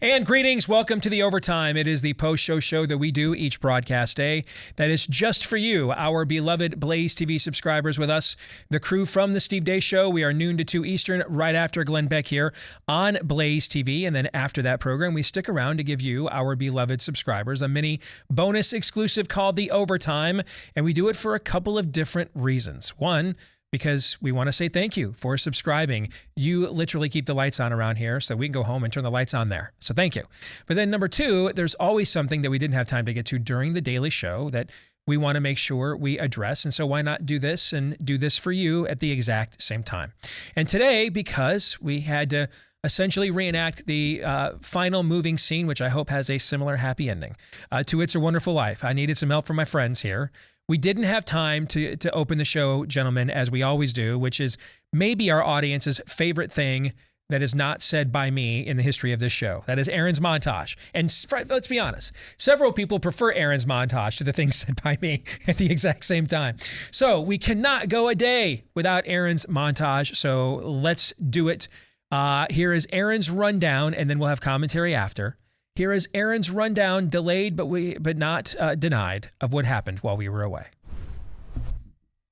And greetings. Welcome to The Overtime. It is the post-show show that we do each broadcast day that is just for you, our beloved Blaze TV subscribers with us, the crew from The Steve Deace Show. We are noon to 2 Eastern right after Glenn Beck here on Blaze TV. And then after that program, we stick around to give you, our beloved subscribers, a mini bonus exclusive called The Overtime. And we do it for a couple of different reasons. One, because we want to say thank you for subscribing. You literally keep the lights on around here so we can go home and turn the lights on there. So thank you. But then number two, there's always something that we didn't have time to get to during the daily show that we want to make sure we address. And so why not do this and do this for you at the exact same time? And today, because we had to essentially reenact the final moving scene, which I hope has a similar happy ending, to It's a Wonderful Life. I needed some help from my friends here. We didn't have time to open the show, gentlemen, as we always do, which is maybe our audience's favorite thing that is not said by me in the history of this show. That is Aaron's montage. And let's be honest, several people prefer Aaron's montage to the things said by me at the exact same time. So we cannot go a day without Aaron's montage. So let's do it. Here is Aaron's rundown, and then we'll have commentary after. Here is Aaron's rundown, delayed but not denied, of what happened while we were away.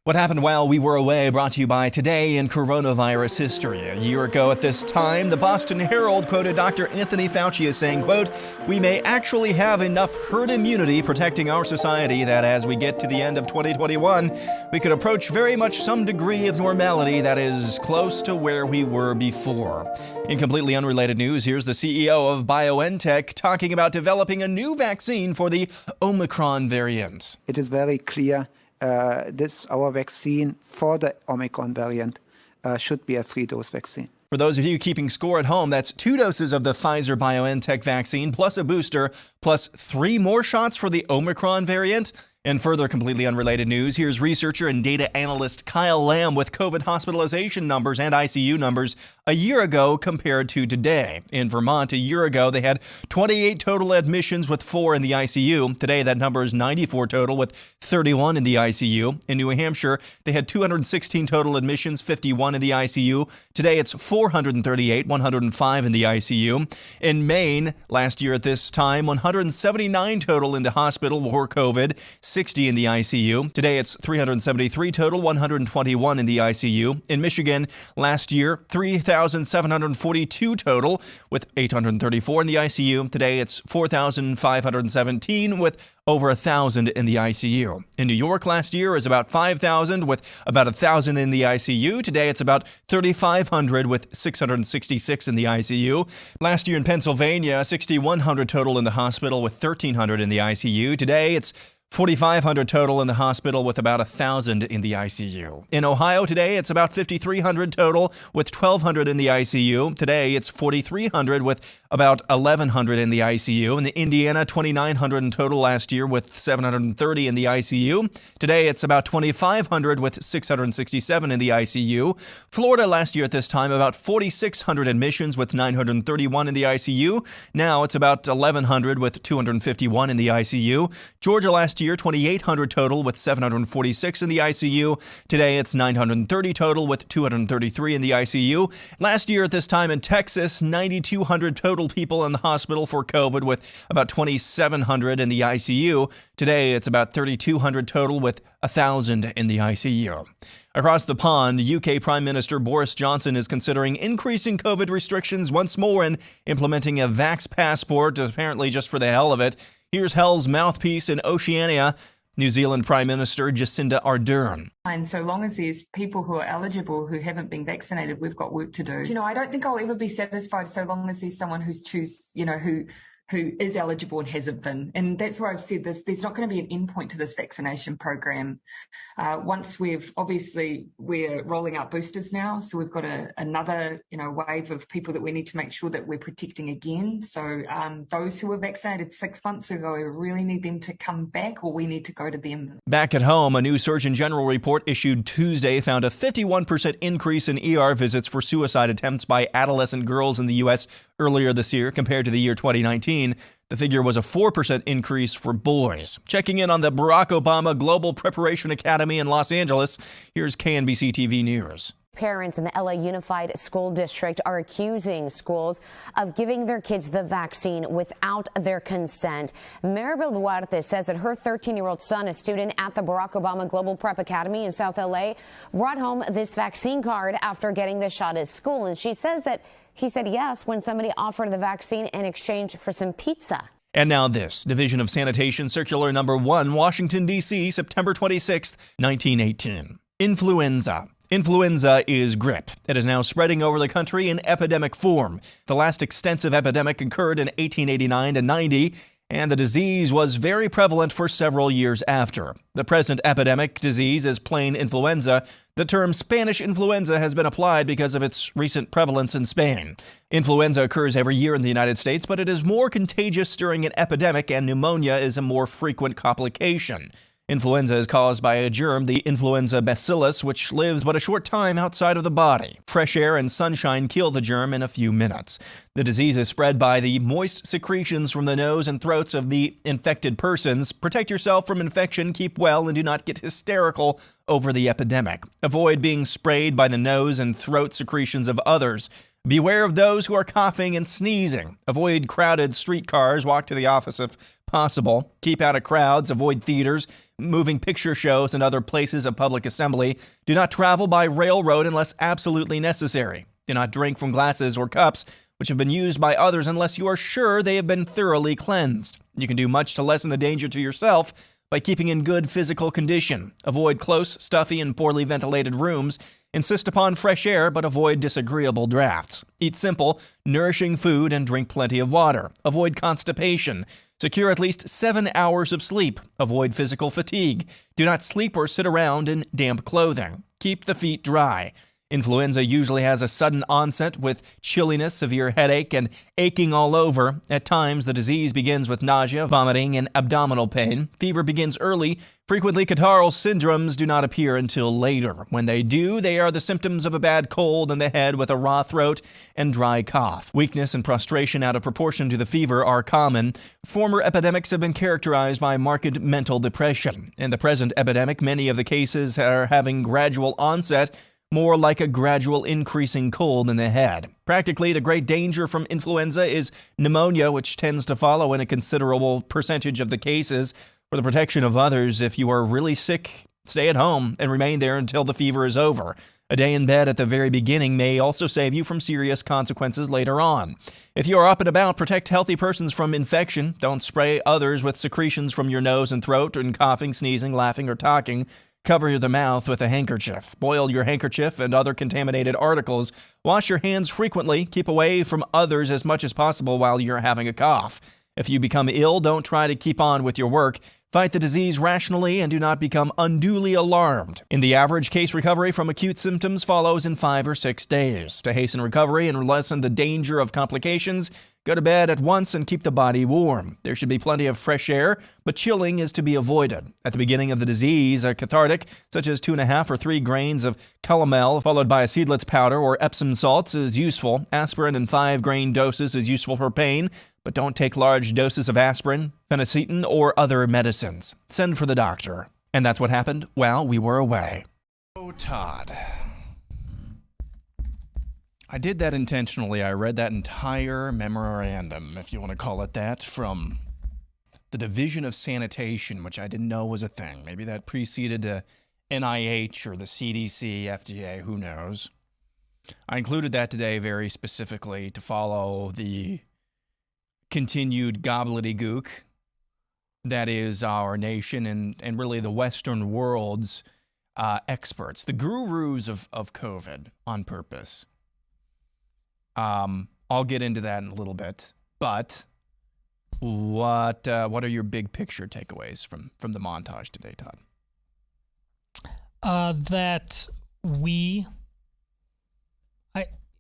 What happened while we were away, brought to you by Today in Coronavirus History. A year ago at this time, the Boston Herald quoted Dr. Anthony Fauci as saying, quote, "We may actually have enough herd immunity protecting our society that as we get to the end of 2021, we could approach very much some degree of normality that is close to where we were before." In completely unrelated news, here's the CEO of BioNTech talking about developing a new vaccine for the Omicron variant. It is very clear our vaccine for the Omicron variant should be a 3-dose vaccine. For those of you keeping score at home, that's 2 doses of the Pfizer-BioNTech vaccine plus a booster plus 3 more shots for the Omicron variant. And further completely unrelated news, here's researcher and data analyst Kyle Lamb with COVID hospitalization numbers and ICU numbers a year ago compared to today. In Vermont, a year ago, they had 28 total admissions with 4 in the ICU. Today, that number is 94 total with 31 in the ICU. In New Hampshire, they had 216 total admissions, 51 in the ICU. Today, it's 438, 105 in the ICU. In Maine, last year at this time, 179 total in the hospital for COVID, 60 in the ICU. Today, it's 373 total, 121 in the ICU. In Michigan, last year, 3,742 total, with 834 in the ICU. Today, it's 4,517 with over 1,000 in the ICU. In New York last year, it was about 5,000 with about 1,000 in the ICU. Today, it's about 3,500 with 666 in the ICU. Last year in Pennsylvania, 6,100 total in the hospital with 1,300 in the ICU. Today, it's 4,500 total in the hospital with about 1,000 in the ICU. In Ohio today, it's about 5,300 total with 1,200 in the ICU. Today, it's 4,300 with about 1,100 in the ICU. In Indiana, 2,900 in total last year with 730 in the ICU. Today, it's about 2,500 with 667 in the ICU. Florida last year at this time, about 4,600 admissions with 931 in the ICU. Now, it's about 1,100 with 251 in the ICU. Georgia last year, 2,800 total with 746 in the ICU. Today, it's 930 total with 233 in the ICU. Last year at this time in Texas, 9,200 total people in the hospital for COVID with about 2,700 in the ICU. Today, it's about 3,200 total with 1,000 in the ICU. Across the pond, UK Prime Minister Boris Johnson is considering increasing COVID restrictions once more and implementing a vax passport, apparently just for the hell of it. Here's Hell's mouthpiece in Oceania, New Zealand Prime Minister Jacinda Ardern. And so long as there's people who are eligible who haven't been vaccinated, we've got work to do. I don't think I'll ever be satisfied so long as there's someone who is eligible and hasn't been. And that's where I've said this, there's not going to be an endpoint to this vaccination program. Once we're rolling out boosters now. So we've got another, wave of people that we need to make sure that we're protecting again. So those who were vaccinated 6 months ago, we really need them to come back, or we need to go to them. Back at home, a new Surgeon General report issued Tuesday found a 51% increase in ER visits for suicide attempts by adolescent girls in the U.S. earlier this year compared to the year 2019. 2019, the figure was a 4% increase for boys. Checking in on the Barack Obama Global Preparation Academy in Los Angeles, here's KNBC TV News. Parents in the LA Unified School District are accusing schools of giving their kids the vaccine without their consent. Maribel Duarte says that her 13-year-old son, a student at the Barack Obama Global Prep Academy in South LA, brought home this vaccine card after getting the shot at school. And she says that he said yes when somebody offered the vaccine in exchange for some pizza. And now this, Division of Sanitation Circular Number 1, Washington, D.C., September 26, 1918. Influenza. Influenza is grip. It is now spreading over the country in epidemic form. The last extensive epidemic occurred in 1889 to 90, and the disease was very prevalent for several years after. The present epidemic disease is plain influenza. The term Spanish influenza has been applied because of its recent prevalence in Spain. Influenza occurs every year in the United States, but it is more contagious during an epidemic, and pneumonia is a more frequent complication. Influenza is caused by a germ, the influenza bacillus, which lives but a short time outside of the body. Fresh air and sunshine kill the germ in a few minutes. The disease is spread by the moist secretions from the nose and throats of the infected persons. Protect yourself from infection, keep well, and do not get hysterical over the epidemic. Avoid being sprayed by the nose and throat secretions of others. Beware of those who are coughing and sneezing. Avoid crowded streetcars. Walk to the office if possible. Keep out of crowds. Avoid theaters, moving picture shows, and other places of public assembly. Do not travel by railroad unless absolutely necessary. Do not drink from glasses or cups which have been used by others unless you are sure they have been thoroughly cleansed. You can do much to lessen the danger to yourself by keeping in good physical condition. Avoid close, stuffy, and poorly ventilated rooms. Insist upon fresh air, but avoid disagreeable drafts. Eat simple, nourishing food and drink plenty of water. Avoid constipation. Secure at least 7 hours of sleep. Avoid physical fatigue. Do not sleep or sit around in damp clothing. Keep the feet dry. Influenza usually has a sudden onset with chilliness, severe headache, and aching all over. At times, the disease begins with nausea, vomiting, and abdominal pain. Fever begins early. Frequently, catarrhal syndromes do not appear until later. When they do, they are the symptoms of a bad cold in the head with a raw throat and dry cough. Weakness and prostration out of proportion to the fever are common. Former epidemics have been characterized by marked mental depression. In the present epidemic, many of the cases are having gradual onset, more like a gradual increasing cold in the head. Practically, the great danger from influenza is pneumonia, which tends to follow in a considerable percentage of the cases. For the protection of others, if you are really sick, stay at home and remain there until the fever is over. A day in bed at the very beginning may also save you from serious consequences later on. If you are up and about, protect healthy persons from infection. Don't spray others with secretions from your nose and throat and coughing, sneezing, laughing, or talking. Cover the mouth with a handkerchief. Boil your handkerchief and other contaminated articles. Wash your hands frequently. Keep away from others as much as possible while you're having a cough. If you become ill, don't try to keep on with your work. Fight the disease rationally and do not become unduly alarmed. In the average case, recovery from acute symptoms follows in 5 or 6 days. To hasten recovery and lessen the danger of complications, go to bed at once and keep the body warm. There should be plenty of fresh air, but chilling is to be avoided. At the beginning of the disease, a cathartic, such as 2.5 or 3 grains of calomel, followed by a seedless powder or Epsom salts, is useful. Aspirin in 5-grain doses is useful for pain, but don't take large doses of aspirin, phenacetin, or other medicines. Send for the doctor. And that's what happened while we were away. Oh, Todd. I did that intentionally. I read that entire memorandum, if you want to call it that, from the Division of Sanitation, which I didn't know was a thing. Maybe that preceded the NIH or the CDC, FDA, who knows. I included that today very specifically to follow the continued gobbledygook that is our nation and really the Western world's experts, the gurus of COVID on purpose. I'll get into that in a little bit, but what are your big picture takeaways from the montage today, Todd?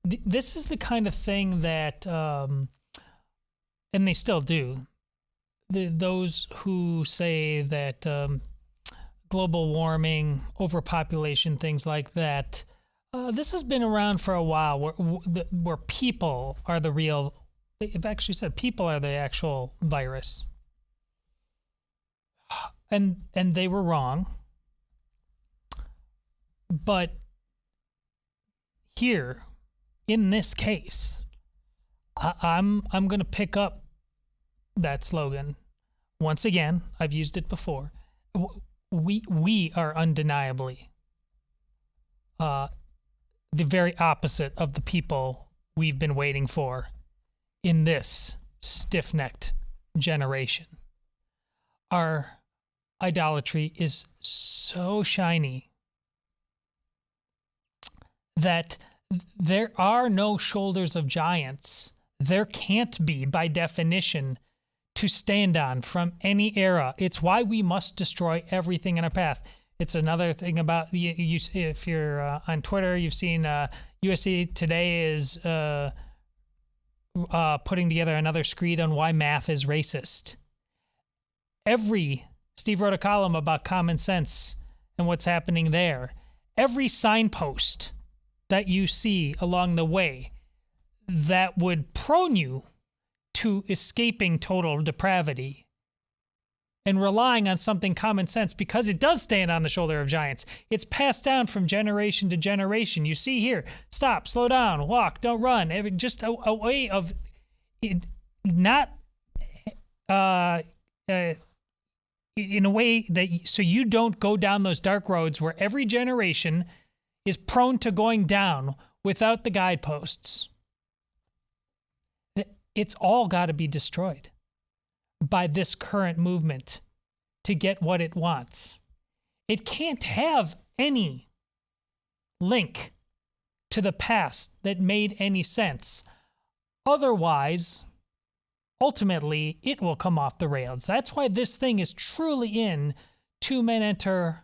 This is the kind of thing that, and they still do, those who say that global warming, overpopulation, things like that, this has been around for a while, where people are the real They've actually said people are the actual virus. And they were wrong. But here, in this case, I'm going to pick up that slogan. Once again, I've used it before. We are undeniably the very opposite of the people we've been waiting for in this stiff-necked generation. Our idolatry is so shiny that there are no shoulders of giants. There can't be, by definition, to stand on from any era. It's why we must destroy everything in our path. It's another thing about you. If you're on Twitter, you've seen USA Today is putting together another screed on why math is racist. Steve wrote a column about common sense and what's happening there. Every signpost that you see along the way that would prone you to escaping total depravity and relying on something common sense, because it does stand on the shoulder of giants. It's passed down from generation to generation. You see here, stop, slow down, walk, don't run. Just a way of it, not in a way that so you don't go down those dark roads where every generation is prone to going down without the guideposts. It's all got to be destroyed by this current movement to get what it wants. It can't have any link to the past that made any sense. Otherwise, ultimately, it will come off the rails. That's why this thing is truly in 2 men enter,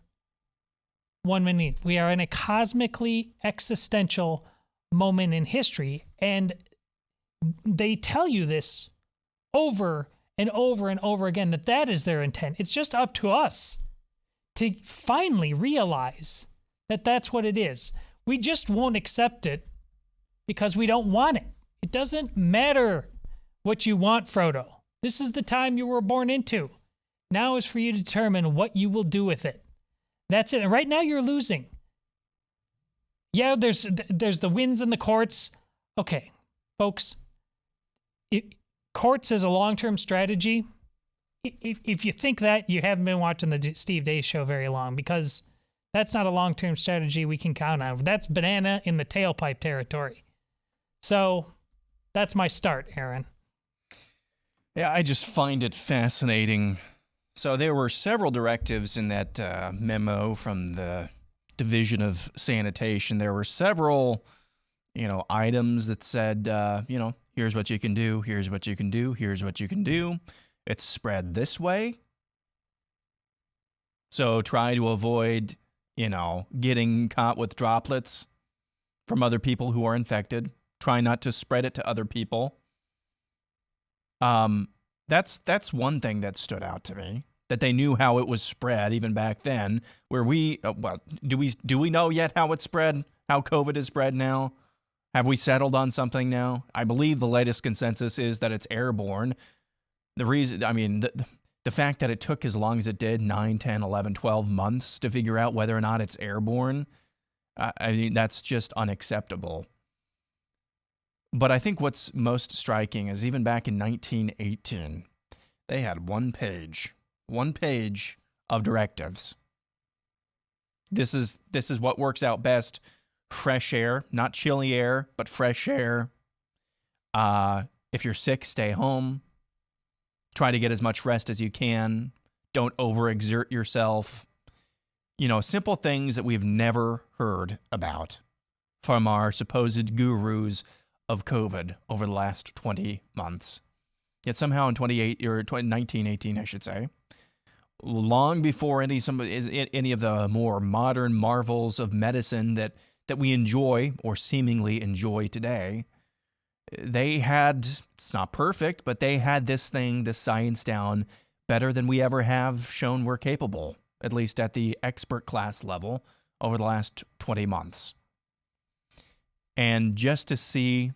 1 man leave. We are in a cosmically existential moment in history, and they tell you this over and over and over again, that is their intent. It's just up to us to finally realize that that's what it is. We just won't accept it because we don't want it. It doesn't matter what you want, Frodo. This is the time you were born into. Now is for you to determine what you will do with it. That's it. And right now you're losing. Yeah, there's the wins in the courts. Okay, folks. Courts as a long-term strategy, if you think that, you haven't been watching the Steve Deace show very long, because that's not a long-term strategy we can count on. That's banana in the tailpipe territory. So that's my start, Aaron. Yeah, I just find it fascinating. So there were several directives in that memo from the Division of Sanitation. There were several, items that said, here's what you can do, here's what you can do, here's what you can do. It's spread this way. So try to avoid, getting caught with droplets from other people who are infected. Try not to spread it to other people. That's one thing that stood out to me, that they knew how it was spread even back then. Where do we know yet how it's spread? How COVID is spread now? Have we settled on something now? I believe the latest consensus is that it's airborne. The reason, the fact that it took as long as it did, 9, 10, 11, 12 months to figure out whether or not it's airborne, that's just unacceptable. But I think what's most striking is even back in 1918, they had one page of directives. This is what works out best. Fresh air, not chilly air, but fresh air. If you're sick, stay home. Try to get as much rest as you can. Don't overexert yourself. Simple things that we've never heard about from our supposed gurus of COVID over the last 20 months. Yet somehow in 1918, I should say, long before any of the more modern marvels of medicine that we enjoy or seemingly enjoy today, they had, it's not perfect, but they had this science down better than we ever have shown we're capable, at least at the expert class level over the last 20 months. And just to see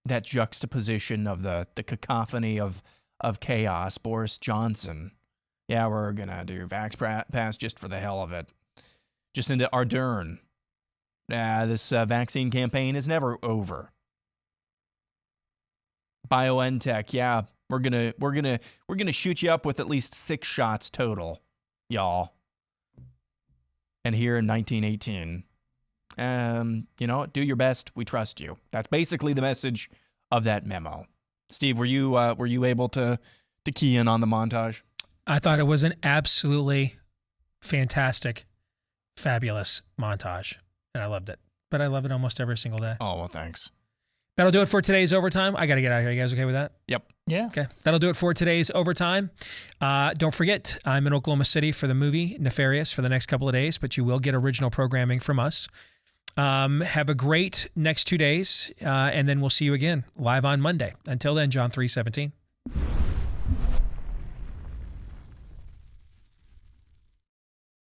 that juxtaposition of the cacophony of chaos. Boris Johnson. Yeah, we're going to do Vax Pass just for the hell of it. Jacinda Ardern. This vaccine campaign is never over. BioNTech, yeah, we're gonna shoot you up with at least 6 shots total, y'all. And here in 1918, do your best. We trust you. That's basically the message of that memo. Steve, were you able to key in on the montage? I thought it was an absolutely fantastic, fabulous montage, and I loved it. But I love it almost every single day. Oh, well, thanks. That'll do it for today's Overtime. I got to get out of here. You guys okay with that? Yep. Yeah. Okay. That'll do it for today's Overtime. Don't forget, I'm in Oklahoma City for the movie Nefarious for the next couple of days, but you will get original programming from us. Have a great next 2 days, and then we'll see you again live on Monday. Until then, John 3:17.